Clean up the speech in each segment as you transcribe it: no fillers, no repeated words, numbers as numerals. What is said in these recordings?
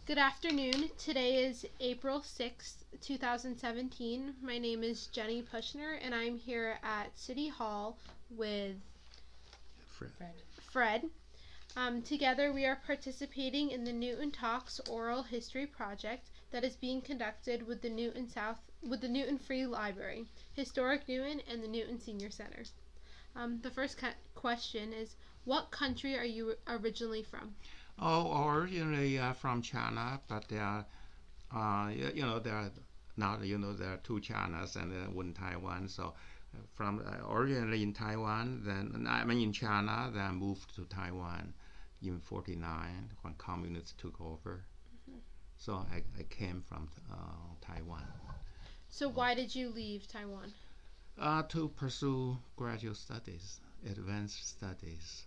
Good afternoon. Today is April 6th, 2017. My name is Jenny Pushner, and I'm here at City Hall with Fred. Together, we are participating in the Newton Talks Oral History Project that is being conducted with the Newton Free Library, Historic Newton, and the Newton Senior Center. The first question is, what country are you originally from? Oh, originally from China, but there are, there are now there are two Chinas and one Taiwan. So from originally in Taiwan, then I mean in China, then I moved to Taiwan in '49 when communists took over. So I came from Taiwan. So why did you leave Taiwan? To pursue graduate studies, advanced studies.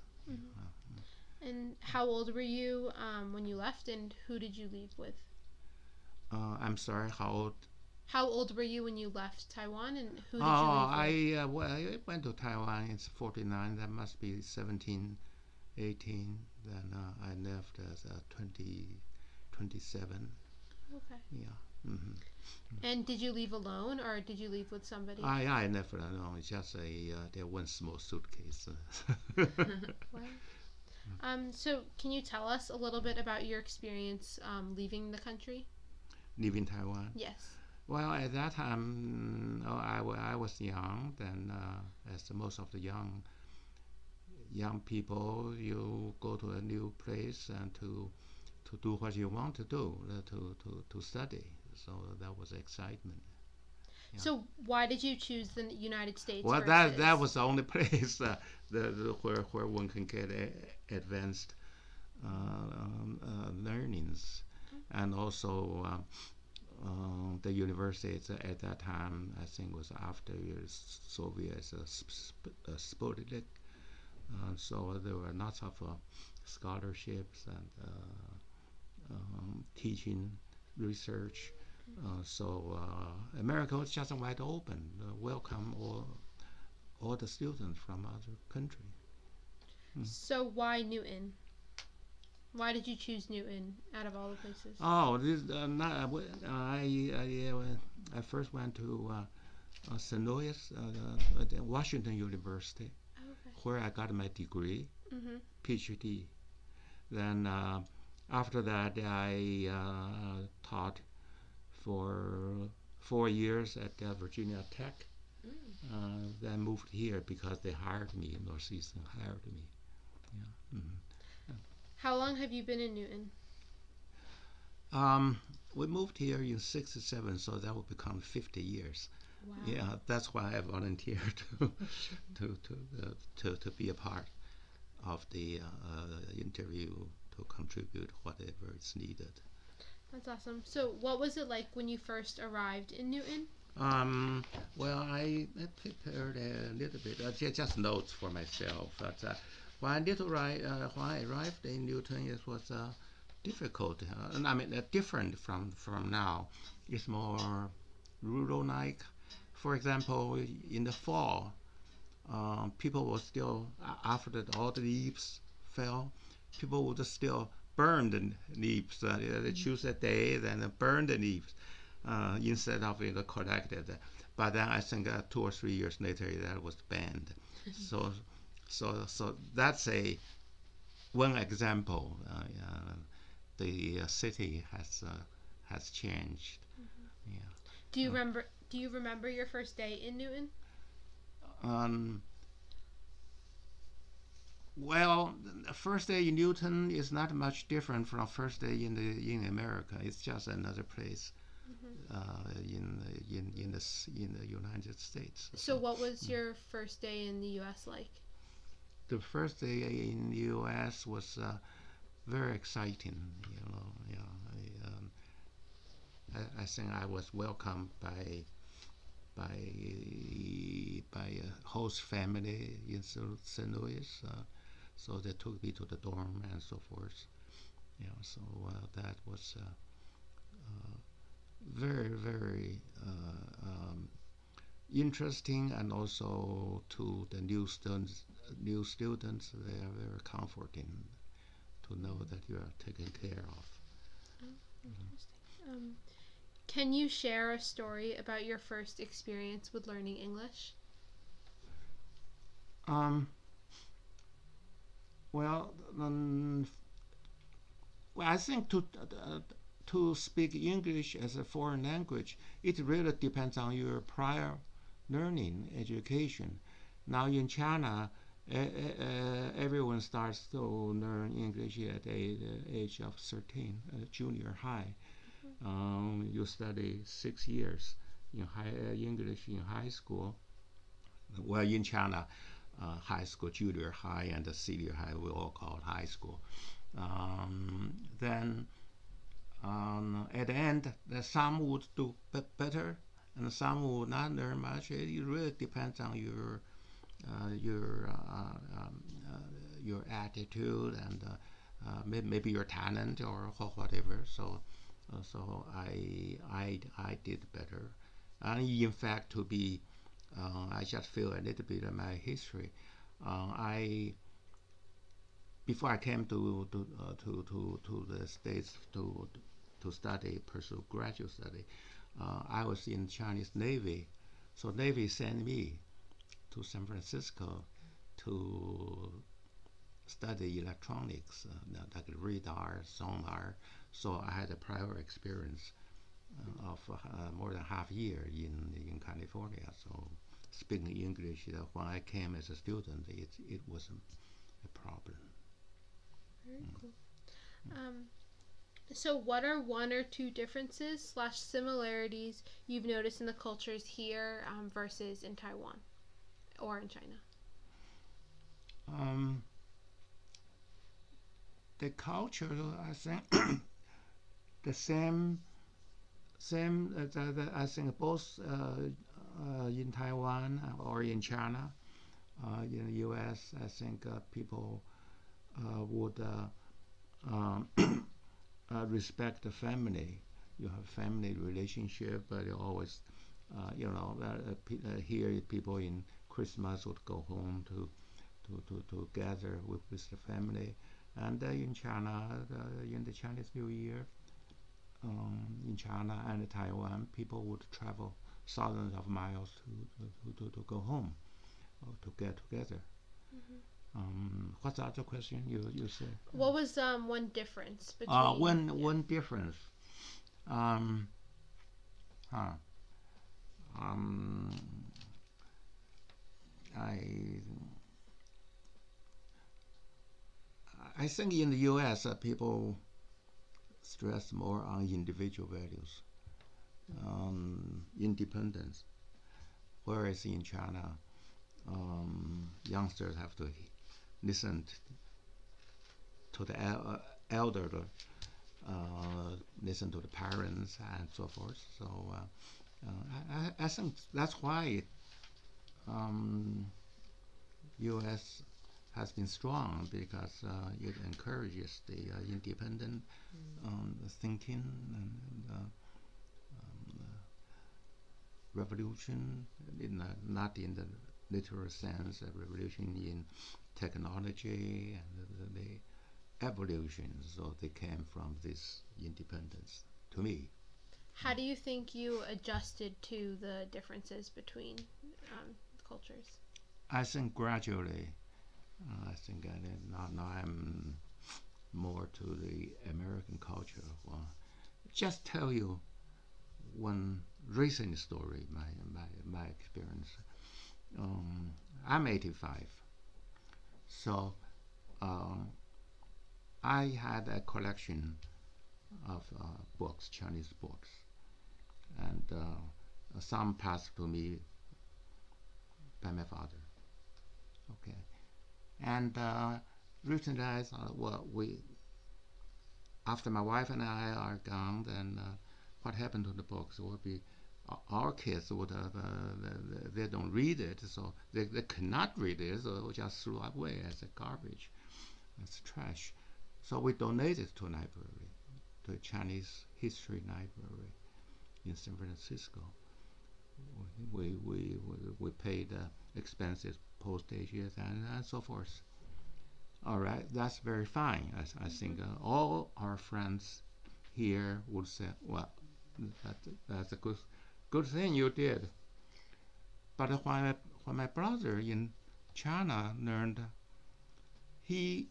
And how old were you when you left, and who did you leave with? I'm sorry, how old? How old were you when you left Taiwan, and who did you leave with? I went to Taiwan. It's '49. That must be 17, 18. Then I left as 27. Okay. Yeah. And did you leave alone, or did you leave with somebody? I never alone. It's just there one small suitcase. Wow. So can you tell us a little bit about your experience leaving the country? Leaving Taiwan? Yes. Well, at that time, I was young. Then, as most of the young people, you go to a new place and to do what you want to do, to study. So that was excitement. Yeah. So why did you choose the United States? Well, versus... that was the only place where one can get advanced learnings, and also the universities at that time, I think, was after Soviet Polytechnic. So there were lots of scholarships and teaching, research. So America was just wide open, welcome all the students from other countries. So why Newton? Why did you choose Newton out of all the places? Oh, I first went to St. Louis, Washington University, where I got my degree, PhD. Then after that, I taught for 4 years at Virginia Tech. Then moved here because they hired me. Northeastern hired me. Yeah. How long have you been in Newton? We moved here in '67, so that will become 50 years. Wow. Yeah, that's why I volunteered to be a part of the interview, to contribute whatever is needed. That's awesome. So what was it like when you first arrived in Newton? Well, I prepared a little bit, just notes for myself. But when I arrived in Newton, it was difficult. I mean, different from now. It's more rural-like. For example, in the fall, people will still, after all the leaves fell, people would still burn the leaves. They choose a day, then burn the leaves instead of collected. But then I think 2 or 3 years later that was banned. So that's one example. The city has changed. Yeah. Do you remember your first day in Newton? Well, the first day in Newton is not much different from first day in America. It's just another place in the United States. So what was your first day in the U.S. like? The first day in the U.S. was very exciting. I think I was welcomed by a host family in St. Louis. So they took me to the dorm and so forth. So that was very, very interesting, and also to the new students, they are very comforting to know that you are taken care of. Oh, interesting. Can you share a story about your first experience with learning English? Um, well, well, I think to speak English as a foreign language, it really depends on your prior learning education. Now in China, everyone starts to learn English at the age of 13, junior high. You study 6 years in English in high school. Well, in China, high school, junior high, and the senior high, we all call it high school. Then at the end, some would do better, and some would not learn much. It really depends on uh, your uh, um, your attitude and maybe your talent or whatever. So I did better, and in fact, I just feel a little bit of my history. I Before I came to the States to pursue graduate study, I was in Chinese Navy. So Navy sent me to San Francisco to study electronics, like radar, sonar. So I had a prior experience of more than half a year in California. So speaking English, when I came as a student, it wasn't a problem. Very cool. So, what are one or two differences slash similarities you've noticed in the cultures here versus in Taiwan or in China? The culture, I think, the same. I think both in Taiwan or in China, in the U.S., I think people would respect the family. You have family relationship, but you always, here people in Christmas would go home to gather with the family, and in China, in the Chinese New Year, in China and Taiwan, people would travel thousands of miles to go home or to get together. What's the other question you said? What was one difference between? One difference. Um, huh. I I think in the U.S. People stress more on individual values, independence, whereas in China, youngsters have to listen to the elder, listen to the parents, and so forth. So I think that's why U.S. has been strong, because it encourages the independent thinking and revolution, not in the literal sense, a revolution in technology and the evolution. So they came from this independence, to me. How do you think you adjusted to the differences between cultures? I think gradually. I think now I'm more to the American culture. Well, just tell you one recent story, my experience. I'm 85, so I had a collection of books, Chinese books, and some passed to me by my father. Okay, and recently I thought, well, after my wife and I are gone, then what happened to the books will be our kids would they don't read it, so they cannot read it, so we just threw it away as a garbage, as trash. So we donated to a library, to a Chinese history library in San Francisco. We paid expenses, postages, and so forth. All right, that's very fine. I think all our friends here would say, well, that's a good thing you did. But when my brother in China learned, he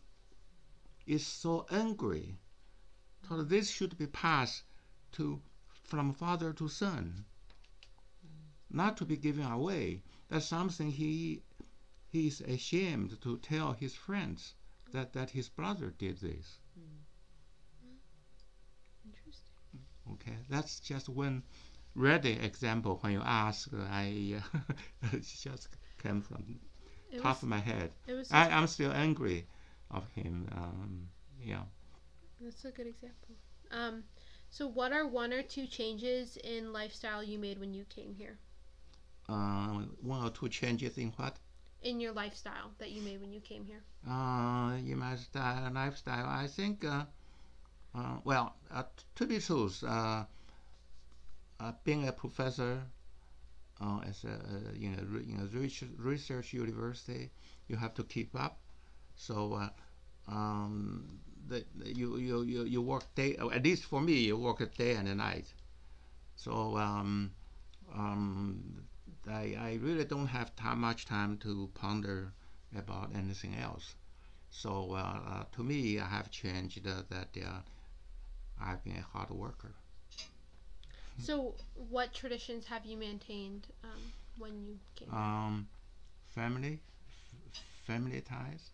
is so angry. So this should be passed from father to son, not to be given away. That's something he is ashamed to tell his friends that his brother did this. Interesting. Okay, that's just one ready example. When you ask, I it just came from top of my head. I'm still angry of him. Yeah. That's a good example. So what are one or two changes in lifestyle you made when you came here? One or two changes in what? In your lifestyle that you made when you came here. In my lifestyle, I think, well, to be truth, being a professor in a research university, you have to keep up. So you work day, at least for me, you work a day and a night. So I really don't have much time to ponder about anything else. So to me, I have changed that I've been a hard worker. So what traditions have you maintained when you came here? Family ties.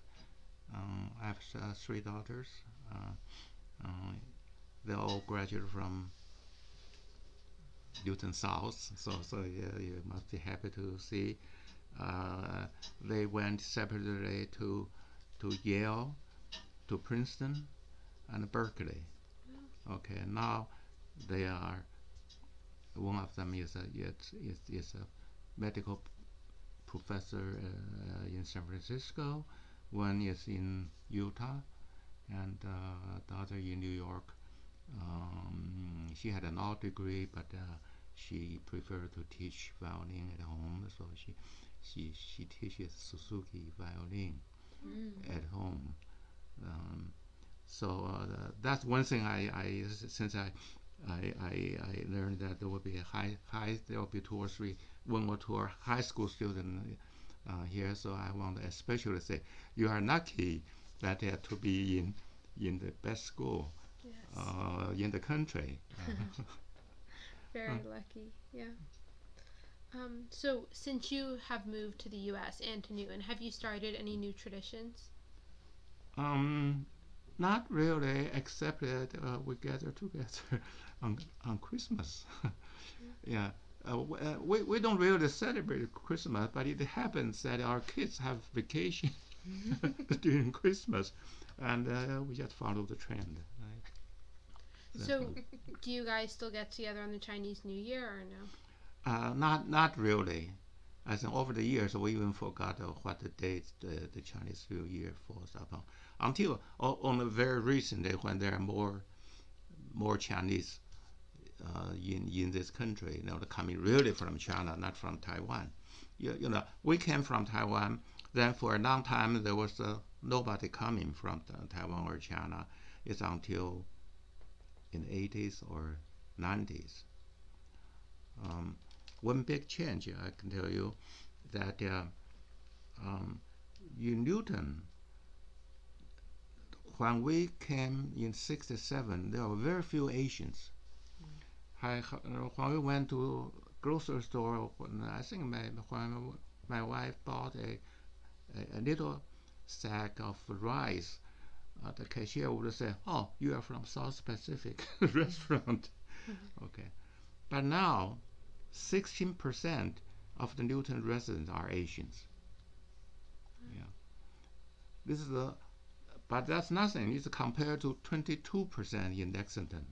I have 3 daughters. They all graduated from Newton South, so yeah, you must be happy to see. They went separately to Yale, to Princeton, and Berkeley. Okay, now they are. One of them is a medical professor in San Francisco. One is in Utah, and the other in New York. She had an art degree, but she preferred to teach violin at home, so she teaches Suzuki violin at home. So that's one thing since I learned that there will be there will be 2 or 3, 1 or 2 high school students here. So I want to especially say you are lucky that to be in the best school. Yes. In the country. Very lucky, yeah. So since you have moved to the U.S. and to Newton, have you started any new traditions? Not really, except that we gather together on Christmas. Yeah. We don't really celebrate Christmas, but it happens that our kids have vacation during Christmas, and we just follow the trend. Right? So, do you guys still get together on the Chinese New Year or no? Not really. I think over the years we even forgot what the date the Chinese New Year falls upon. Until only very recently, when there are more Chinese in this country, coming really from China, not from Taiwan. We came from Taiwan. Then for a long time there was nobody coming from Taiwan or China. It's until in the 80s or 90s. One big change I can tell you that in Newton, when we came in '67, there were very few Asians. When we went to grocery store, I think when my wife bought a little sack of rice, the cashier would say, "Oh, you are from South Pacific restaurant." Okay, but now 16% of the Newton residents are Asians. Yeah, this is but that's nothing. It's compared to 22% in Lexington.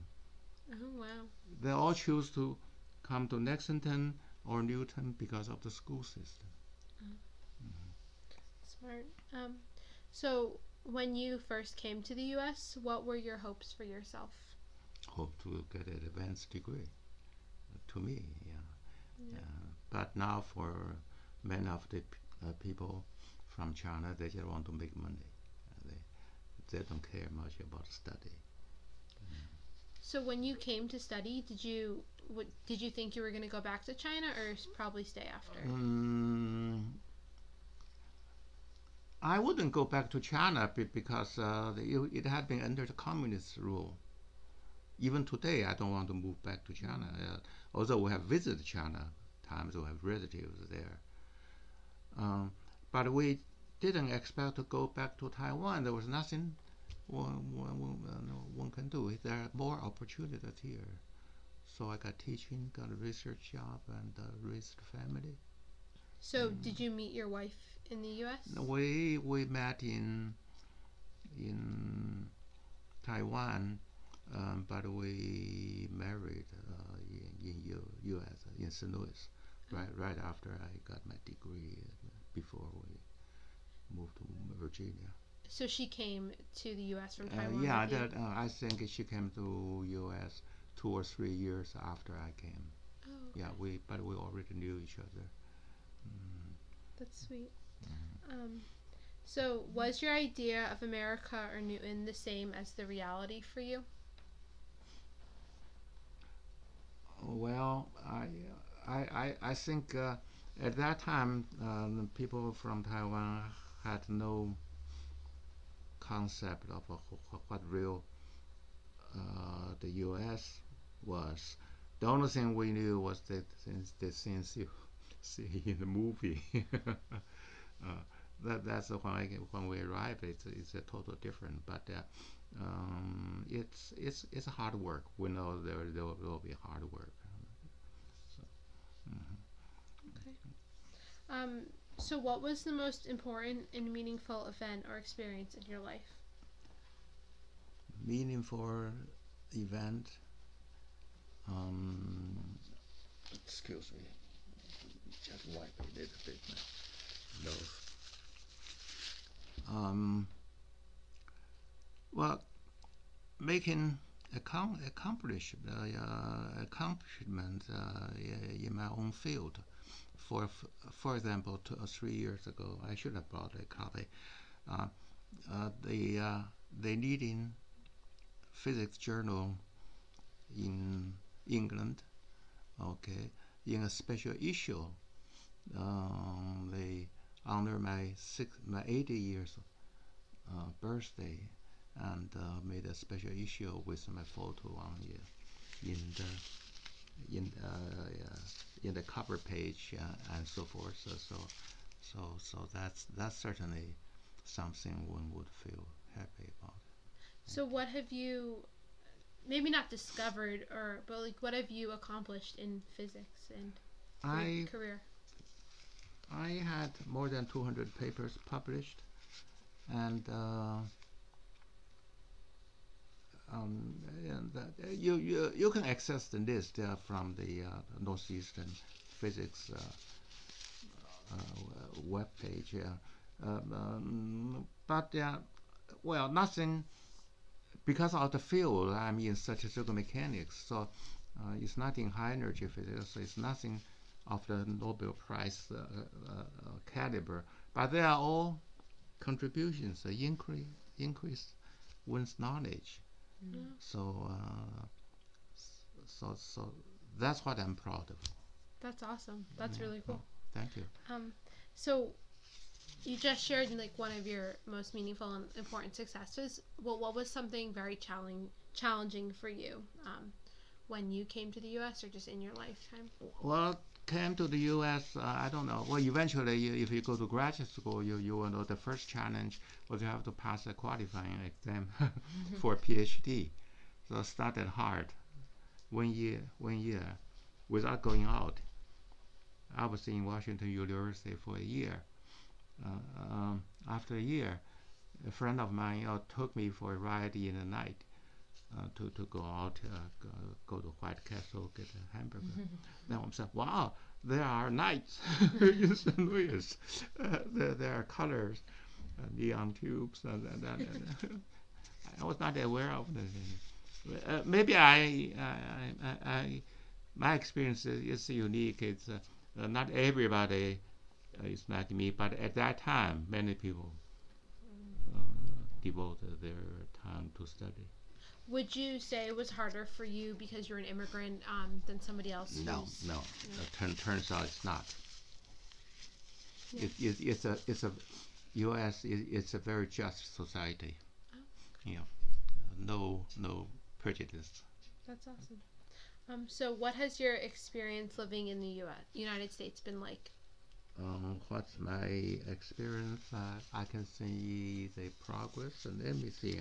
Oh wow! They all choose to come to Lexington or Newton because of the school system. Smart. So when you first came to the U.S., what were your hopes for yourself? Hope to get an advanced degree. To me, yeah. But now for many of the people from China, they just want to make money. They don't care much about study. So when you came to study, did you think you were going to go back to China or probably stay after? I wouldn't go back to China because it had been under the communist rule. Even today, I don't want to move back to China. Although we have visited China times, we have relatives there. But we didn't expect to go back to Taiwan. There was nothing one can do. There are more opportunities here. So I got teaching, got a research job, and raised a family. So did you meet your wife in the U.S.? We met in Taiwan, but we married in U.S. in St. Louis, right after I got my degree, before we moved to Virginia. So she came to the U.S. from Taiwan? Yeah, I think she came to U.S. 2 or 3 years after I came. Oh, okay. Yeah, but we already knew each other. That's sweet. So was your idea of America or Newton the same as the reality for you? Well, I think at that time people from Taiwan had no concept of what real the U.S. was. The only thing we knew was that the things you see in the movie. That's when we arrived. It's a total different. But it's hard work. We know there will be hard work. So, Okay. So what was the most important and meaningful event or experience in your life? Meaningful event. Excuse me. Just wipe a little bit my nose. Well, making accomplishment in my own field. For example, 2 or 3 years ago, I should have brought a copy. The leading physics journal in England, okay, in a special issue, they honor my 80 years birthday and made a special issue with my photo on it in the cover page and so forth. So that's certainly something one would feel happy about. So what have you, maybe not discovered, but like what have you accomplished in physics and your career? I had more than 200 papers published, and you can access the list from the Northeastern physics web page. But well, nothing, because of the field I'm in statistical mechanics, so it's not in high energy physics, so it's nothing of the Nobel Prize caliber. But they are all contributions, increase one's knowledge. So that's what I'm proud of. That's awesome. That's really cool. Thank you. So you just shared like one of your most meaningful and important successes. Well, what was something very challenging for you when you came to the U.S. or just in your lifetime? Well, came to the U.S. I don't know. Well, eventually, if you go to graduate school, you will know the first challenge was you have to pass a qualifying exam for a PhD. So I started hard. 1 year, without going out. I was in Washington University for a year. After a year, a friend of mine took me for a ride in the night to go out, go to White Castle, get a hamburger. Then I said, wow, there are nights in St. Louis. There are colors, neon tubes, and I was not aware of this. Maybe my experience is unique. It's not everybody is like me, but at that time, many people devoted their time to study. Would you say it was harder for you because you're an immigrant than somebody else? No. Turns out it's not. Yeah. It's a U.S. It's a very just society. Oh, okay. No prejudice. That's awesome. So what has your experience living in the United States been like? What's my experience? I can see the progress, and let me see.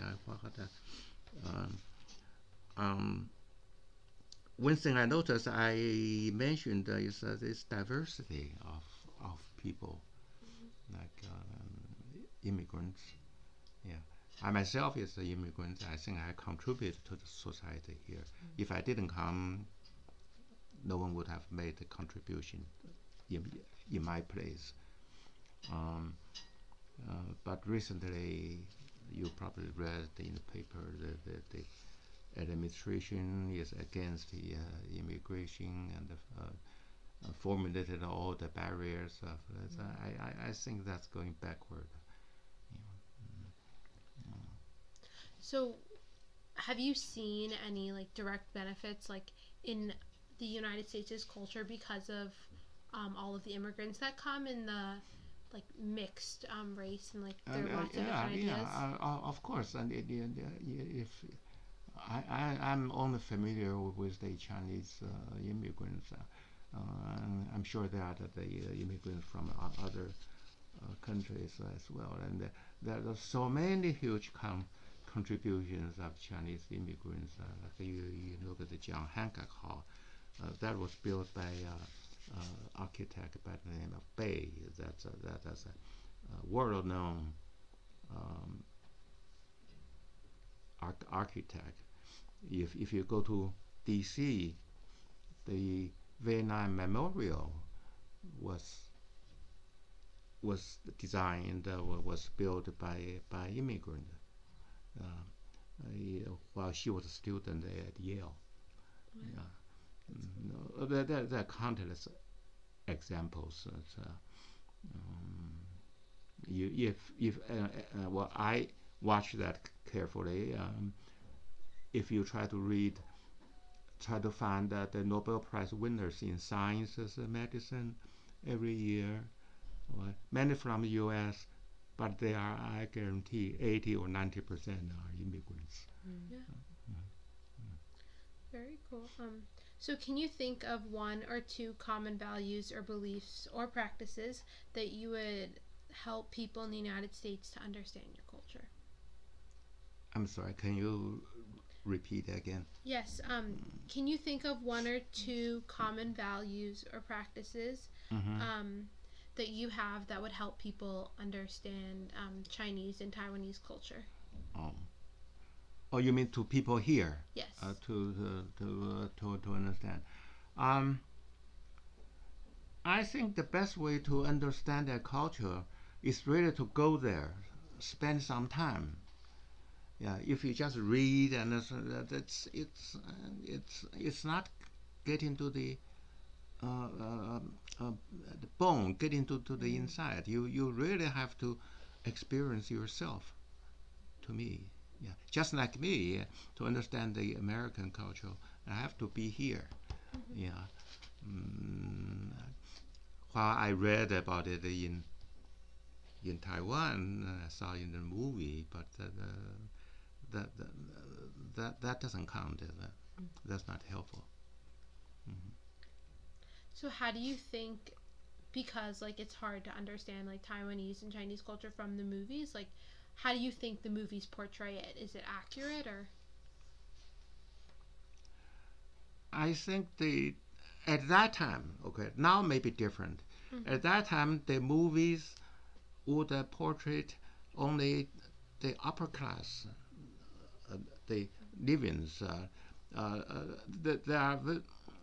One thing I noticed, I mentioned, is this diversity of people, like immigrants. Yeah, I myself is an immigrant. I think I contribute to the society here. If I didn't come, no one would have made a contribution in my place. But recently, you probably read in the paper that the administration is against the immigration and formulated all the barriers. I think that's going backward. So, have you seen any like direct benefits like in the United States' culture because of all of the immigrants that come in the like mixed race and like there are lots of different ideas? Of course, and if I'm only familiar with the Chinese immigrants. I'm sure there are the immigrants from other countries as well, and there are so many huge contributions of Chinese immigrants. Like you look at the John Hancock Hall, that was built by architect by the name of Bay. That's a world-known architect. If you go to D.C., the Vietnam Memorial was designed, was built by immigrant while she was a student at Yale. There are countless examples. Well, I watch that carefully. If you try to find the Nobel Prize winners in sciences and medicine every year, many from the U.S., but they are, I guarantee, 80 or 90% are immigrants. Yeah. Very cool. So can you think of one or two common values or beliefs or practices that you would help people in the United States to understand your culture? I'm sorry, can you repeat again? Yes. Can you think of one or two common values or practices that you have that would help people understand Chinese and Taiwanese culture? Oh, you mean to people here? Yes. To understand. I think the best way to understand their culture is really to go there, spend some time. Yeah, if you just read and it's not getting to the bone, getting to the inside. You really have to experience yourself. To me, yeah, just like me, to understand the American culture, I have to be here. Yeah. While I read about it in Taiwan, I saw in the movie, but that doesn't count. That's not helpful. So how do you think, because like it's hard to understand like Taiwanese and Chinese culture from the movies, like how do you think the movies portray it? Is it accurate or? I think at that time, okay, now may be different. At that time, the movies would portray only the upper class, the livings. There are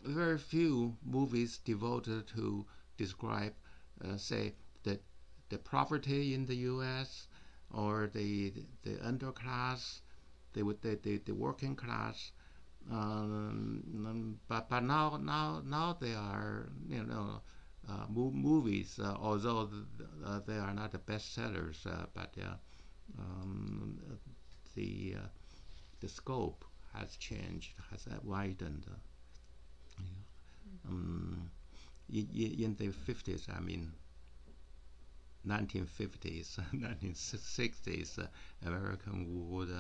very few movies devoted to describe, say, the poverty in the U.S. or the underclass, the working class. But now they are movies, although they are not the bestsellers, but the scope has changed, has widened. In the 50s, I mean, 1950s, 1960s, American would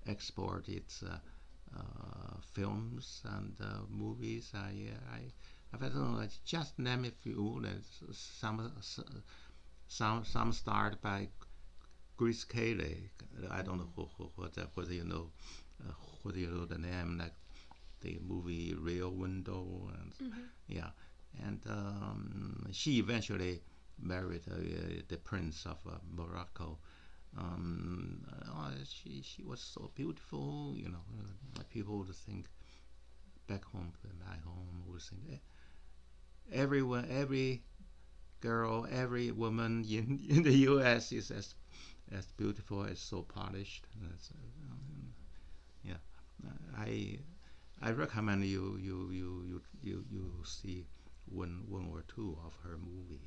export its films and movies. I don't know, just name a few. Some start by Grace Kelly. I don't know whether you know the name, like the movie Rear Window, and yeah, and she eventually married the Prince of Morocco. She was so beautiful, you know. People would think back home, my home would think every girl, every woman in the U.S. is as beautiful, as so polished. Yeah, I recommend you see one or two of her movie.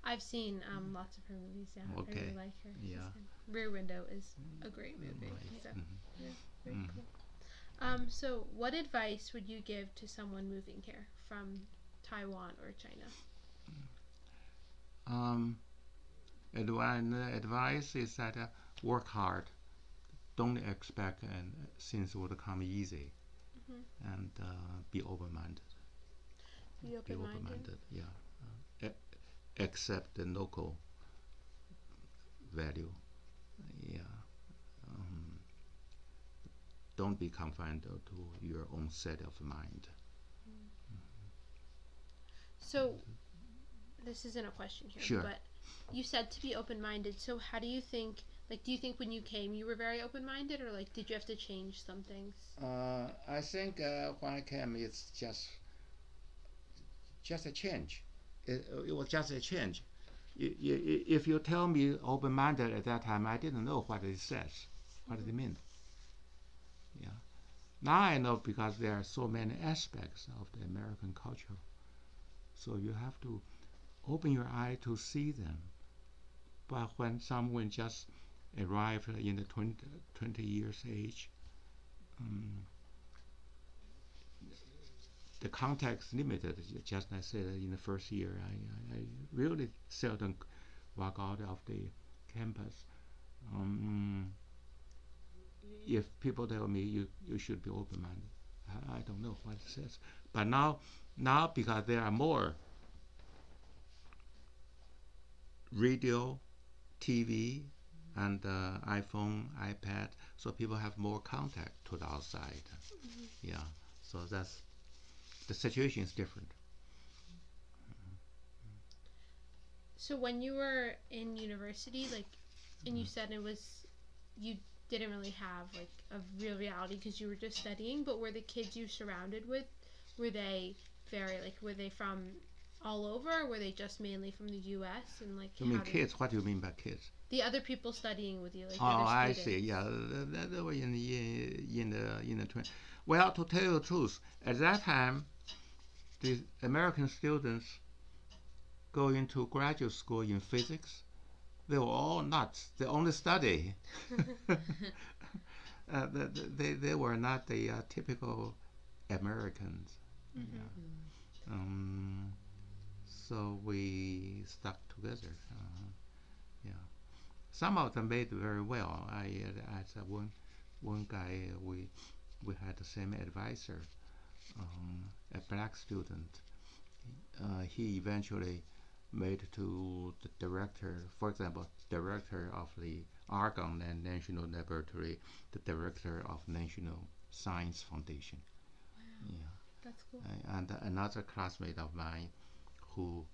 I've seen lots of her movies. Yeah, Okay. I really like her. Yeah. Rear Window is a great movie. Right. So, yeah, very cool. So, what advice would you give to someone moving here from Taiwan or China? Advice is that work hard. Don't expect things will come easy, and be open-minded. Be open-minded. Yeah. Accept the local value. Yeah. Don't be confined to your own set of mind. So, this isn't a question here, Sure. but you said to be open-minded. So, how do you think? Like, do you think when you came, you were very open-minded, or like, did you have to change some things? I think when I came, it's just a change. It was just a change. If you tell me open-minded at that time, I didn't know what it says, what it means. Yeah. Now I know, because there are so many aspects of the American culture. So you have to open your eye to see them. But when someone just arrived in the 20 years age, the context limited. Just as I said, in the first year, I really seldom walk out of the campus. If people tell me you should be open-minded, I don't know what it says. But now because there are more radio, TV, and iPhone, iPad, so people have more contact to the outside. Yeah, so the situation is different. So when you were in university, like, and you said you didn't really have like a real reality because you were just studying, but were the kids you surrounded with, were they from all over, or were they just mainly from the U.S.? And like, You mean kids? What do you mean by kids? The other people studying with you, like Oh, other I students. see. Yeah, they were in the 20s. Well, to tell you the truth, at that time, the American students going to graduate school in physics, they were all nuts. They only study. They were not the typical Americans. Yeah. So we stuck together. Yeah. Some of them made very well. As one guy, we had the same advisor, a black student. He eventually made to the director, for example, director of the Argonne National Laboratory, the director of National Science Foundation. Wow. Yeah. That's cool. And another classmate of mine, who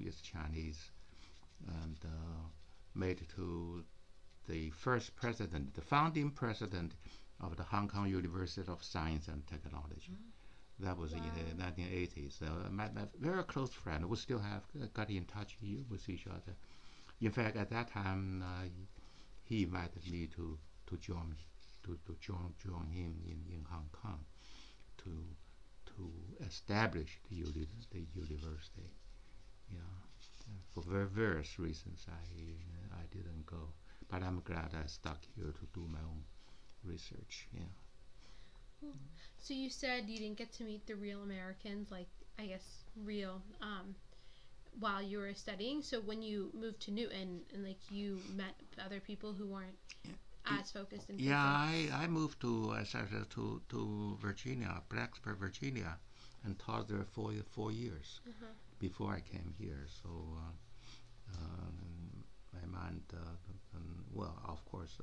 is Chinese, and made to the first president, the founding president of the Hong Kong University of Science and Technology. That was in the 1980s. My very close friend. We still have got in touch with each other. In fact, at that time, he invited me to join him in Hong Kong to establish the university. Yeah, for various reasons, I didn't go, but I'm glad I stuck here to do my own research. Yeah. Cool. So you said you didn't get to meet the real Americans, like I guess real, while you were studying. So when you moved to Newton and like you met other people who weren't as focused in physics. Yeah, I moved to Virginia, Blacksburg, Virginia, and taught there for 4 years before I came here. So my mind, well, of course,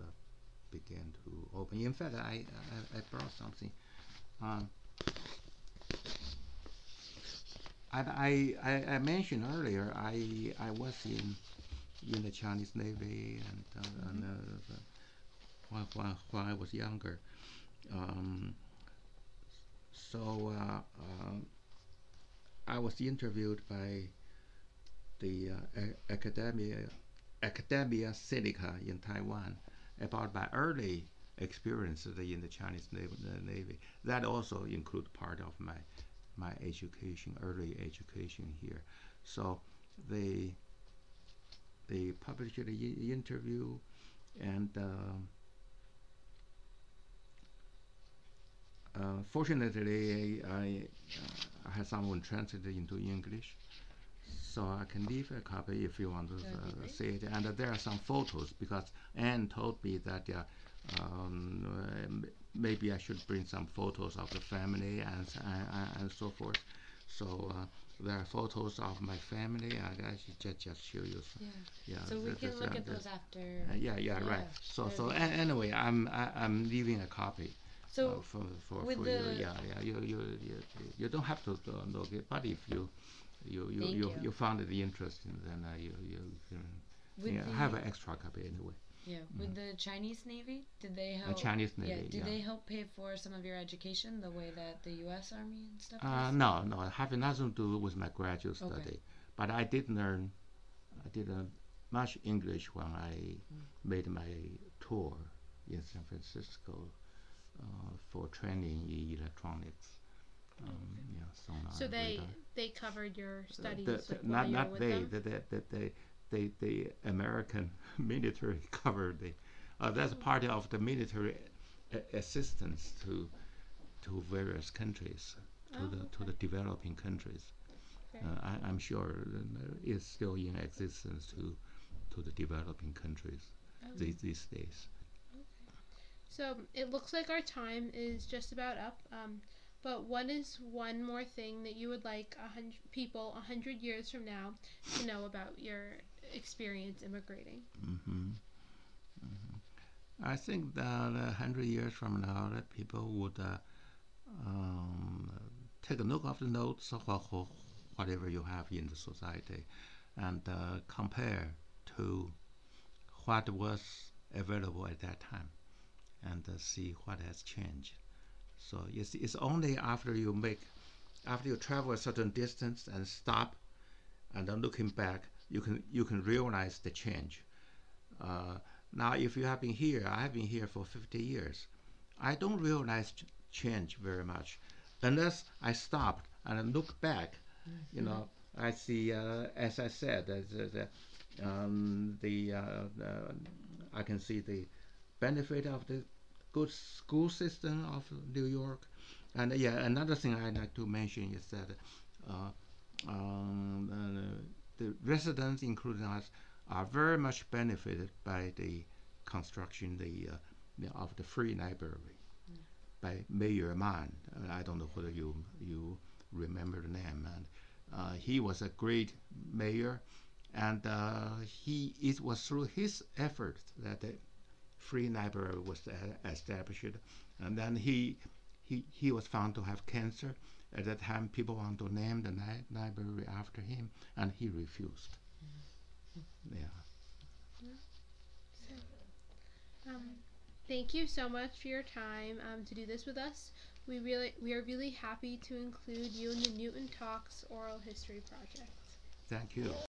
began to open. In fact, I brought something. I mentioned earlier I was in the Chinese Navy and while I was younger. So I was interviewed by the Academia Sinica in Taiwan about my early experiences in the Chinese Navy. That also include part of my education, early education here. So they published the interview, and fortunately I had someone translate it into English, so I can leave a copy if you want to see it. And there are some photos because Anne told me that maybe I should bring some photos of the family and so forth. So there are photos of my family. I should just show you. Yeah. So we can look at those after. Yeah, right. So anyway, I'm leaving a copy. So for you. You don't have to look it, but if you found it interesting, then you have an extra copy anyway. Yeah, with the Chinese Navy, did they help? Chinese Navy. Yeah, did they help pay for some of your education the way that the U.S. Army and stuff? No, it had nothing to do with my graduate study. But I did learn much English when I made my tour in San Francisco for training in electronics. So they covered your studies. Not they. The American military covered the. That's part of the military assistance to various countries, to the developing countries. I'm sure it's still in existence to the developing countries these days. So it looks like our time is just about up. But what is one more thing that you would like 100 years from now to know about your experience immigrating? I think that 100 years from now, that people would take a look of the notes of whatever you have in the society and compare to what was available at that time and see what has changed. So it's only after you travel a certain distance and stop, and then looking back, you can realize the change. Now, if you have been here, I have been here for 50 years. I don't realize change very much, unless I stopped and look back. I see, as I said, I can see the benefit of the good school system of New York. And another thing I'd like to mention is that the residents, including us, are very much benefited by the construction of the Free Library by Mayor Mann. I don't know whether you remember the name. And he was a great mayor, and it was through his efforts that the Free Library was established. And then he was found to have cancer. At that time, people wanted to name the library after him, and he refused. Thank you so much for your time to do this with us. We are really happy to include you in the Newton Talks Oral History Project. Thank you.